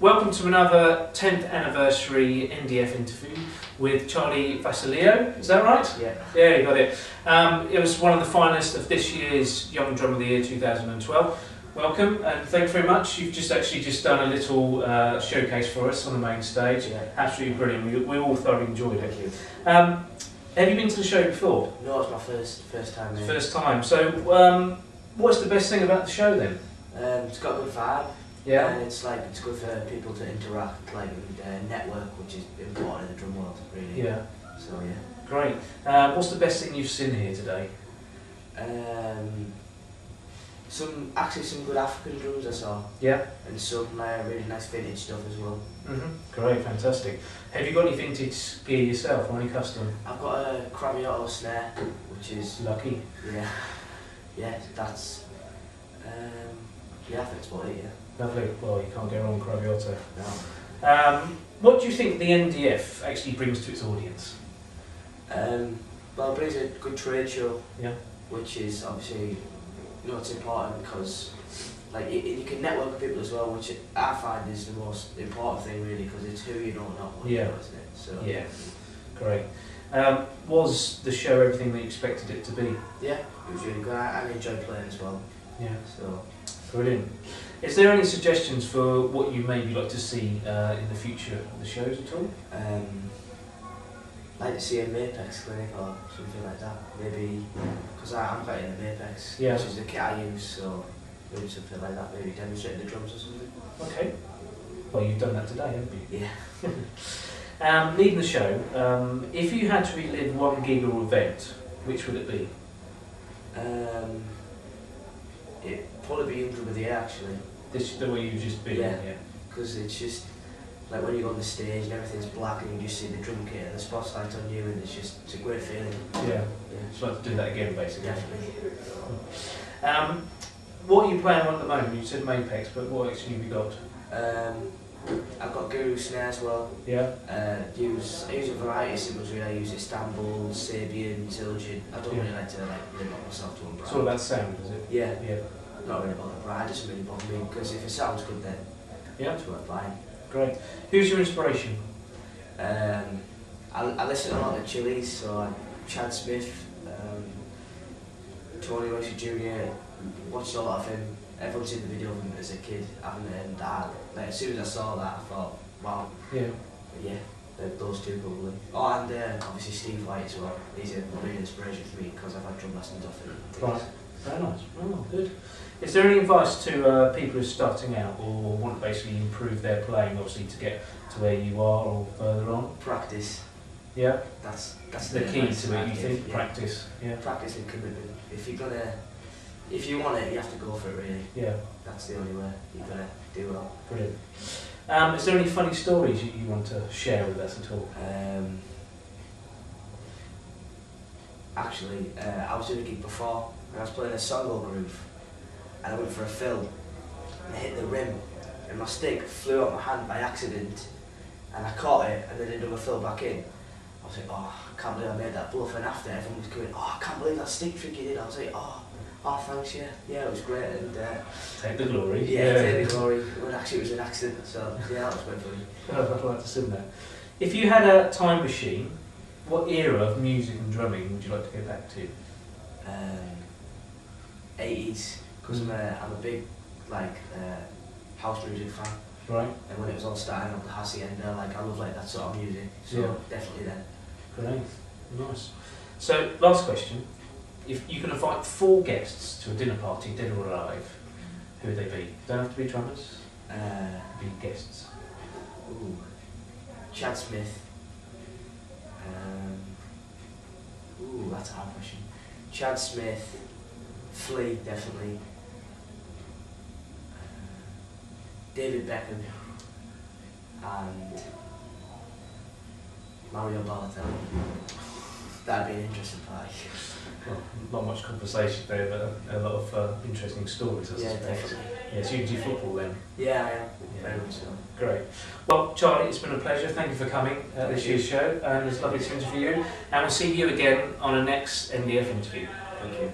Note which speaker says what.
Speaker 1: Welcome to another 10th anniversary NDF interview with Charlie Vasiliou. Is that right?
Speaker 2: Yeah.
Speaker 1: Yeah, you got it. It was one of the finalists of this year's Young Drum of the Year 2012. Welcome and thanks very much. You've just done a little showcase for us on the main stage.
Speaker 2: Yeah.
Speaker 1: Absolutely brilliant. We all thoroughly enjoyed it.
Speaker 2: Thank you.
Speaker 1: Have you been to the show before?
Speaker 2: No, it's my first time there.
Speaker 1: First time. So, what's the best thing about the show then?
Speaker 2: It's got a good vibe.
Speaker 1: Yeah.
Speaker 2: And it's good for people to interact, and network, which is important in the drum world, really.
Speaker 1: Yeah.
Speaker 2: So yeah.
Speaker 1: Great. What's the best thing you've seen here today?
Speaker 2: Some good African drums I saw.
Speaker 1: Yeah.
Speaker 2: And some really nice vintage stuff as well.
Speaker 1: Great, fantastic. Have you got any vintage gear yourself or any custom?
Speaker 2: I've got a Craviotto snare, which is
Speaker 1: Lucky.
Speaker 2: yeah, that's yeah, I think it's about it. Yeah.
Speaker 1: Lovely. Well, you can't go wrong with Craviotto.
Speaker 2: No.
Speaker 1: What do you think the NDF actually brings to its audience?
Speaker 2: Well, it brings a good trade show.
Speaker 1: Yeah.
Speaker 2: Which is obviously, it's important because you can network with people as well, which I find is the most important thing really, because it's who you know, not what you know, isn't it? So
Speaker 1: yeah, great. Was the show everything that you expected it to be?
Speaker 2: Yeah, it was really good. I enjoyed playing as well. Yeah. So
Speaker 1: brilliant. Is there any suggestions for what you maybe like to see in the future of the shows at all?
Speaker 2: Like to see a Mapex clinic or something like that. Maybe because I'm quite into Mapex,
Speaker 1: yeah,
Speaker 2: which is the kit I use. So maybe something like that. Maybe demonstrating the drums or something.
Speaker 1: Okay. Well, you've done that today, haven't you?
Speaker 2: Yeah.
Speaker 1: Leading the show, if you had to relive one gig or event, which would it be?
Speaker 2: It'd probably be Young Drum of the Year actually.
Speaker 1: This is the way you've just been.
Speaker 2: Yeah. Because it's just like when you go on the stage and everything's black and you just see the drum kit and the spotlight on you, and it's a great feeling.
Speaker 1: Yeah. Just like to do that again, basically.
Speaker 2: Definitely.
Speaker 1: What are you playing on at the moment? You said Mapex, but what actually have you got?
Speaker 2: I've got Guru snare as well.
Speaker 1: Yeah.
Speaker 2: I use a variety of cymbals really. I use Istanbul, Sabian, Tilgid. I don't really like to limit myself to one brand.
Speaker 1: It's all about sound, is it?
Speaker 2: Yeah.
Speaker 1: Yeah.
Speaker 2: Not really about the brand, it doesn't really bother me, because if it sounds good then it's worth buying.
Speaker 1: Great. Who's your inspiration?
Speaker 2: I listen a lot to Chili's, so Chad Smith, Tony Royce Jr. Watched a lot of him. Everyone's seen the video of him as a kid, haven't they? And as soon as I saw that, I thought, wow. Yeah. But yeah, those two probably. Oh, and obviously Steve White as well. He's a real inspiration for me because I've had drum lessons off him.
Speaker 1: Right. Very nice. Oh, good. Is there any advice to people who are starting out or want to basically improve their playing, obviously, to get to where you are or further on?
Speaker 2: Practice.
Speaker 1: Yeah.
Speaker 2: That's
Speaker 1: the key to it. You think? Yeah. Practice. Yeah.
Speaker 2: Practice and commitment. If you want it, you have to go for it. Really. Yeah. That's the only way you're gonna do well.
Speaker 1: Brilliant. Is there any funny stories you want to share with us at all?
Speaker 2: Actually, I was doing a gig before and I was playing a solo groove and I went for a fill and I hit the rim and my stick flew out my hand by accident and I caught it and then didn't do a fill back in. I was like, oh, I can't believe I made that bluff, and after everyone was going, oh, I can't believe that stick trick you did. I was like, oh thanks, yeah, it was great. And
Speaker 1: take the glory.
Speaker 2: Yeah, take the glory. When actually it was an accident, so yeah, that was quite funny.
Speaker 1: I'd like to see that. If you had a time machine, what era of music and drumming would you like to go back to?
Speaker 2: 80s, because I'm a big house music fan.
Speaker 1: Right.
Speaker 2: And when it was all starting up, the hacienda, I love that sort of music. So yeah, definitely then.
Speaker 1: Great, nice. So last question: if you can invite 4 guests to a dinner party, dead or alive, who would they be? Don't have to be drummers. Be guests.
Speaker 2: Ooh, Chad Smith. Ooh, that's a hard question. Chad Smith, Flea, definitely. David Beckham and Mario Balotelli. That'd be an interesting party.
Speaker 1: Well, not much conversation there, but a lot of interesting stories.
Speaker 2: Yeah, definitely.
Speaker 1: Yeah, so you do football then?
Speaker 2: Yeah, I am.
Speaker 1: Yeah.
Speaker 2: Very much so.
Speaker 1: Great. Well, Charlie, it's been a pleasure. Thank you for coming this year's show, and it's lovely to interview you. And we'll see you again on a next NDF interview.
Speaker 2: Thank you.